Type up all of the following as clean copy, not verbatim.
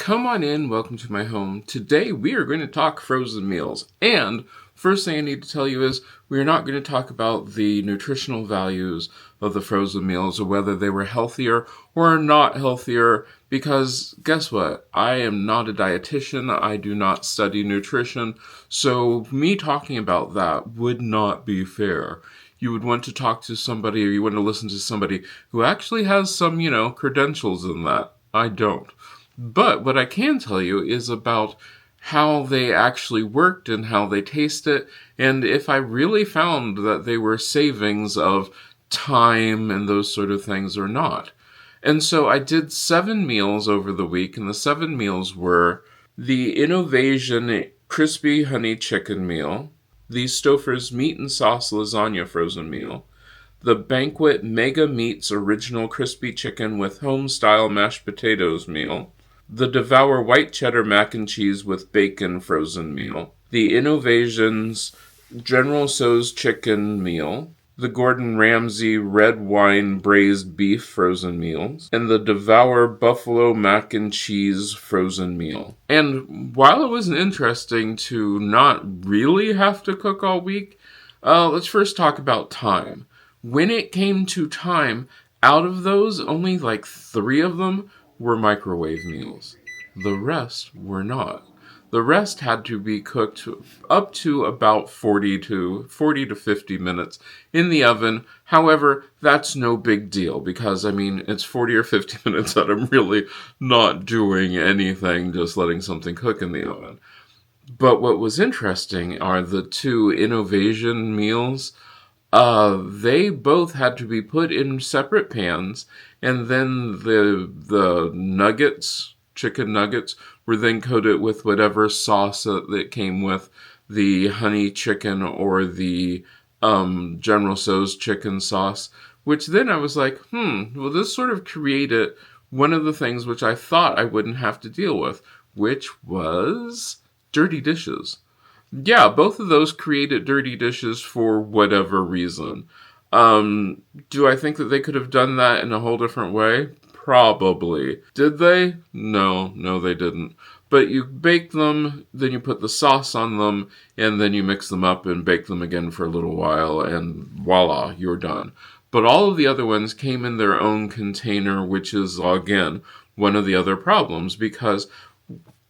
Come on in, welcome to my home. Today we are going to talk frozen meals. And first thing I need to tell you is we are not going to talk about the nutritional values of the frozen meals or whether they were healthier or not healthier, because guess what? I am not a dietitian. I do not study nutrition. So me talking about that would not be fair. You would want to talk to somebody, or you want to listen to somebody who actually has some, credentials in that. I don't. But what I can tell you is about how they actually worked and how they tasted, and if I really found that they were savings of time and those sort of things or not. And so I did 7 meals over the week, and the 7 meals were the InnovAsian crispy honey chicken meal, the Stouffer's meat and sauce lasagna frozen meal, the Banquet Mega Meats original crispy chicken with Homestyle mashed potatoes meal, the DEVOUR white cheddar mac and cheese with bacon frozen meal, the InnovAsian's General Tso's chicken meal, the Gordon Ramsay red wine braised beef frozen meals, and the DEVOUR buffalo mac and cheese frozen meal. And while it was interesting to not really have to cook all week, let's first talk about time. When it came to time, out of those, only like 3 of them were microwave meals. The rest were not. The rest had to be cooked up to about 40 to 50 minutes in the oven. However, that's no big deal because, it's 40 or 50 minutes that I'm really not doing anything, just letting something cook in the oven. But what was interesting are the 2 InnovAsian meals. They both had to be put in separate pans, and then the nuggets, chicken nuggets, were then coated with whatever sauce that came with the honey chicken or the General Tso's chicken sauce, which then I was like, well, this sort of created one of the things which I thought I wouldn't have to deal with, which was dirty dishes. Yeah, both of those created dirty dishes for whatever reason. Do I think that they could have done that in a whole different way? Probably. Did they? No, they didn't. But you bake them, then you put the sauce on them, and then you mix them up and bake them again for a little while, and voila, you're done. But all of the other ones came in their own container, which is, again, one of the other problems, because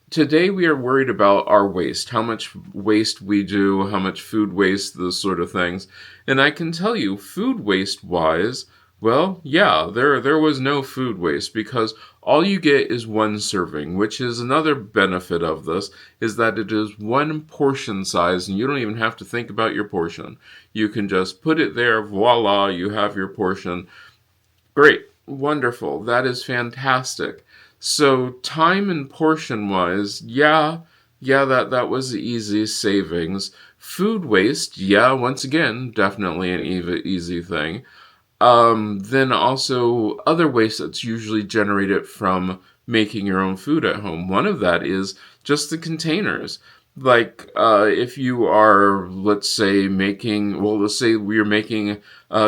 today we are worried about our waste, how much waste we do, how much food waste, those sort of things. And I can tell you, food waste-wise, well, yeah, there was no food waste because all you get is 1 serving, which is another benefit of this, is that it is 1 portion size, and you don't even have to think about your portion. You can just put it there, voila, you have your portion. Great, wonderful, that is fantastic. So time and portion-wise, yeah, that was the easy savings. Food waste, yeah, once again, definitely an easy thing. Then also other waste that's usually generated from making your own food at home. One of that is just the containers. Like, if you are, let's say we're making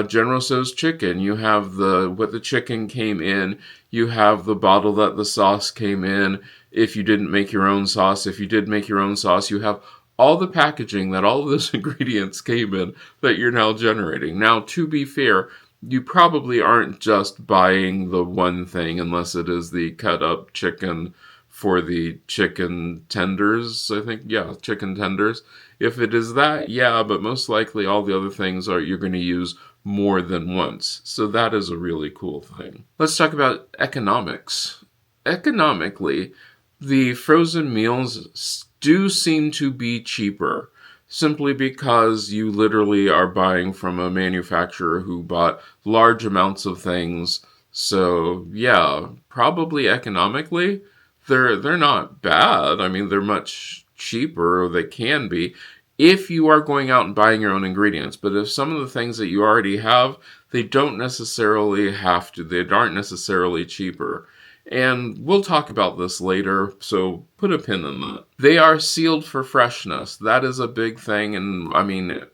General Tso's chicken. You have what the chicken came in. You have the bottle that the sauce came in. If you didn't make your own sauce, if you did make your own sauce, you have all the packaging that all of those ingredients came in that you're now generating. Now, to be fair, you probably aren't just buying the one thing unless it is the cut up chicken for the chicken tenders, I think. Yeah, chicken tenders. If it is that, yeah, but most likely all the other things you're going to use more than once. So that is a really cool thing. Let's talk about economics. Economically, the frozen meals do seem to be cheaper, simply because you literally are buying from a manufacturer who bought large amounts of things. So yeah, probably economically, they're not bad. They're much cheaper, or they can be, if you are going out and buying your own ingredients. But if some of the things that you already have, they don't necessarily have to. They aren't necessarily cheaper. And we'll talk about this later, so put a pin in that. They are sealed for freshness. That is a big thing, and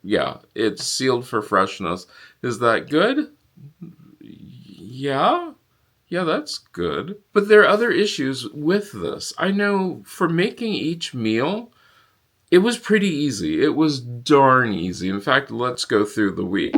yeah, it's sealed for freshness. Is that good? Yeah? Yeah, that's good. But there are other issues with this. I know for making each meal, it was pretty easy. It was darn easy. In fact, let's go through the week.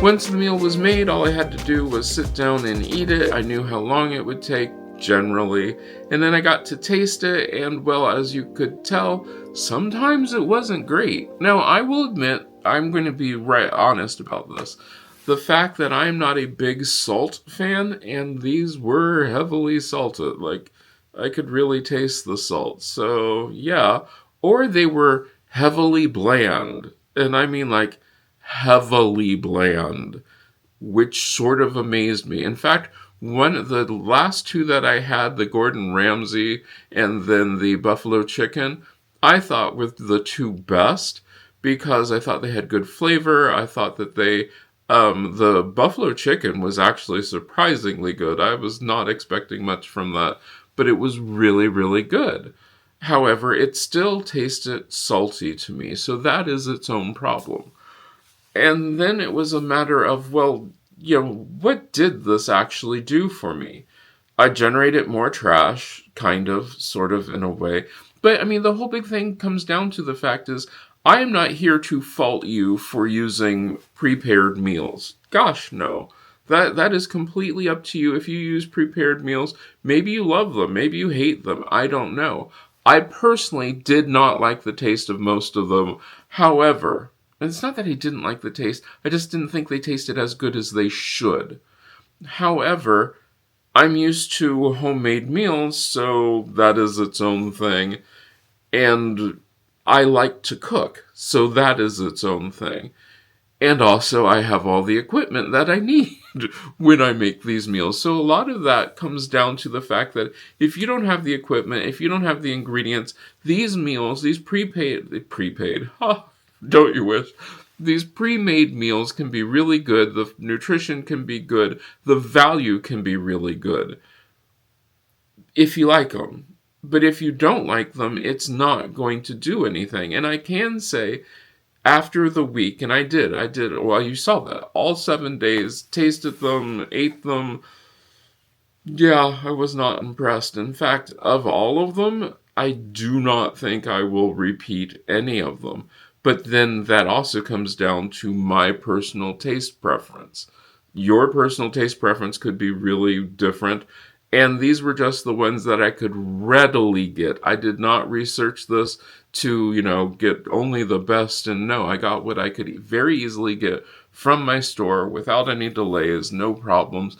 Once the meal was made, all I had to do was sit down and eat it. I knew how long it would take, generally, and then I got to taste it, and well, as you could tell, sometimes it wasn't great. Now, I will admit, I'm going to be right honest about this. The fact that I'm not a big salt fan, and these were heavily salted. Like, I could really taste the salt. So, yeah. Or they were heavily bland. And I mean, like, heavily bland, which sort of amazed me. In fact, the last two that I had, the Gordon Ramsay and then the buffalo chicken, I thought were the two best because I thought they had good flavor. I thought that the buffalo chicken was actually surprisingly good. I was not expecting much from that, but it was really, really good. However, it still tasted salty to me, so that is its own problem. And then it was a matter of, well, what did this actually do for me? I generated more trash, kind of, sort of, in a way. But, I mean, the whole big thing comes down to the fact is, I am not here to fault you for using prepared meals. Gosh, no. That is completely up to you if you use prepared meals. Maybe you love them, maybe you hate them, I don't know. I personally did not like the taste of most of them. However, and it's not that I didn't like the taste, I just didn't think they tasted as good as they should. However, I'm used to homemade meals, so that is its own thing. And I like to cook, so that is its own thing. And also, I have all the equipment that I need when I make these meals. So a lot of that comes down to the fact that if you don't have the equipment, if you don't have the ingredients, these meals, these prepaid, don't you wish? These pre-made meals can be really good. The nutrition can be good. The value can be really good if you like them. But if you don't like them, it's not going to do anything. And I can say, after the week, and I did, well, you saw that, all 7 days, tasted them, ate them, yeah, I was not impressed. In fact, of all of them, I do not think I will repeat any of them. But then that also comes down to my personal taste preference. Your personal taste preference could be really different. And these were just the ones that I could readily get. I did not research this to, get only the best. And no, I got what I could very easily get from my store without any delays, no problems.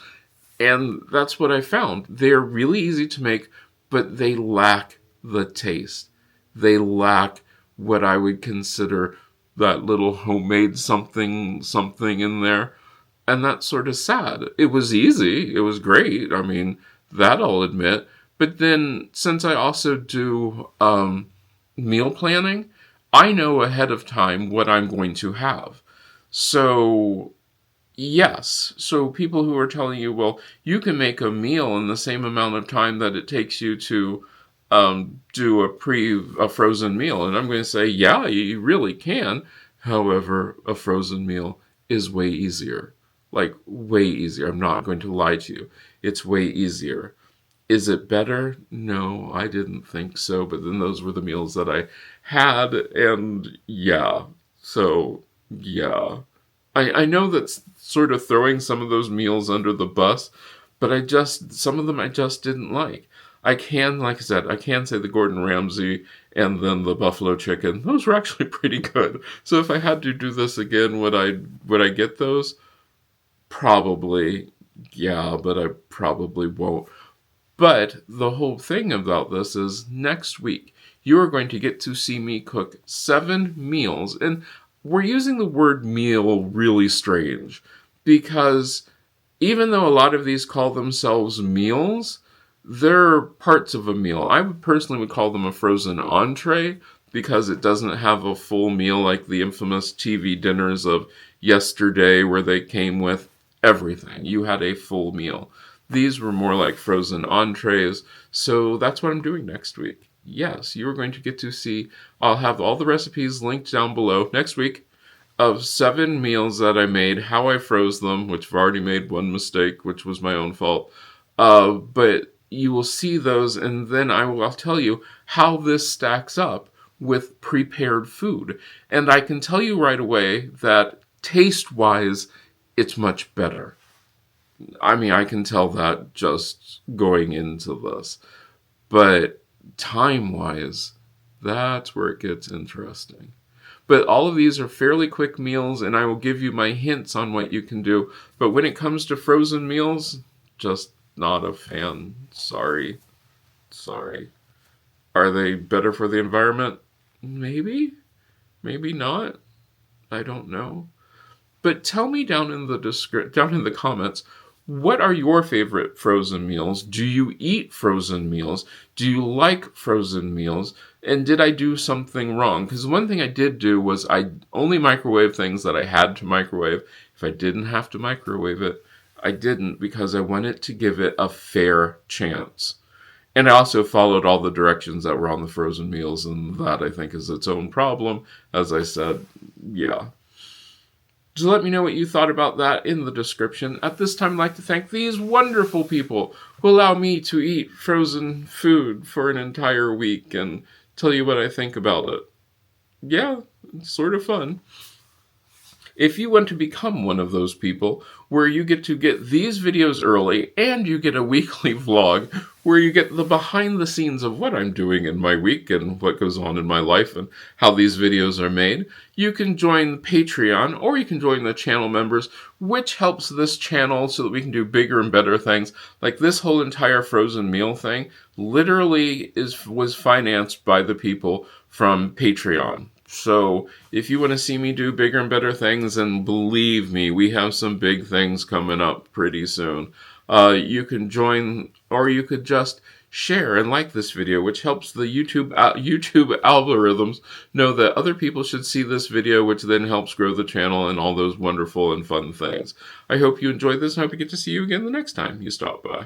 And that's what I found. They're really easy to make, but they lack the taste. They lack what I would consider that little homemade something in there. And that's sort of sad. It was easy. It was great. I mean, that I'll admit. But then, since I also do meal planning, I know ahead of time what I'm going to have. So, yes. So people who are telling you, well, you can make a meal in the same amount of time that it takes you to do a frozen meal. And I'm going to say, yeah, you really can. However, a frozen meal is way easier. Like, way easier. I'm not going to lie to you. It's way easier. Is it better? No, I didn't think so. But then those were the meals that I had. And yeah. So, yeah. I know that's sort of throwing some of those meals under the bus. But some of them I just didn't like. Like I said, I can say the Gordon Ramsay and then the buffalo chicken. Those were actually pretty good. So if I had to do this again, would I get those? Probably, yeah, but I probably won't. But the whole thing about this is next week, you are going to get to see me cook 7 meals. And we're using the word meal really strange because even though a lot of these call themselves meals, they're parts of a meal. I personally would call them a frozen entree because it doesn't have a full meal like the infamous TV dinners of yesterday where they came with everything. You had a full meal. These were more like frozen entrees, so that's what I'm doing next week. Yes, you're going to get to see, I'll have all the recipes linked down below next week of 7 meals that I made, how I froze them, which I've already made one mistake, which was my own fault. But you will see those, and then I'll tell you how this stacks up with prepared food. And I can tell you right away that taste-wise, it's much better. I mean, I can tell that just going into this. But time-wise, that's where it gets interesting. But all of these are fairly quick meals, and I will give you my hints on what you can do. But when it comes to frozen meals, just not a fan. Sorry. Are they better for the environment? Maybe. Maybe not. I don't know. But tell me down in the comments, what are your favorite frozen meals? Do you eat frozen meals? Do you like frozen meals? And did I do something wrong? Because one thing I did do was I only microwave things that I had to microwave. If I didn't have to microwave it, I didn't, because I wanted to give it a fair chance. And I also followed all the directions that were on the frozen meals, and that I think is its own problem. As I said, yeah. Just let me know what you thought about that in the description. At this time, I'd like to thank these wonderful people who allow me to eat frozen food for an entire week and tell you what I think about it. Yeah, it's sort of fun. If you want to become one of those people where you get to get these videos early and you get a weekly vlog where you get the behind the scenes of what I'm doing in my week and what goes on in my life and how these videos are made, you can join Patreon or you can join the channel members, which helps this channel so that we can do bigger and better things. Like this whole entire frozen meal thing literally was financed by the people from Patreon. So if you want to see me do bigger and better things, and believe me, we have some big things coming up pretty soon, you can join, or you could just share and like this video, which helps the YouTube algorithms know that other people should see this video, which then helps grow the channel and all those wonderful and fun things. I hope you enjoyed this, and I hope we get to see you again the next time you stop by.